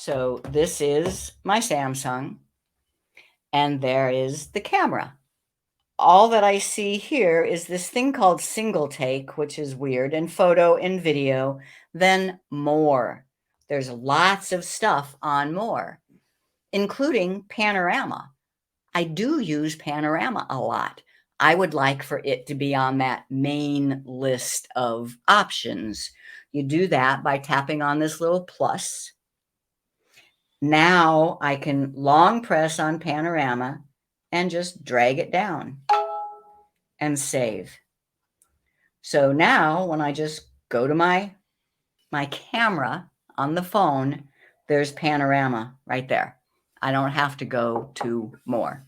So this is my Samsung, and there is the camera. All that I see here is this thing called single take, which is weird, and photo and video, then more. There's lots of stuff on more, including Panorama. I do use Panorama a lot. I would like for it to be on that main list of options. You do that by tapping on this little plus. Now I can long press on Panorama and just drag it down and save. So now when I just go to my camera on the phone, there's Panorama right there. I don't have to go to more.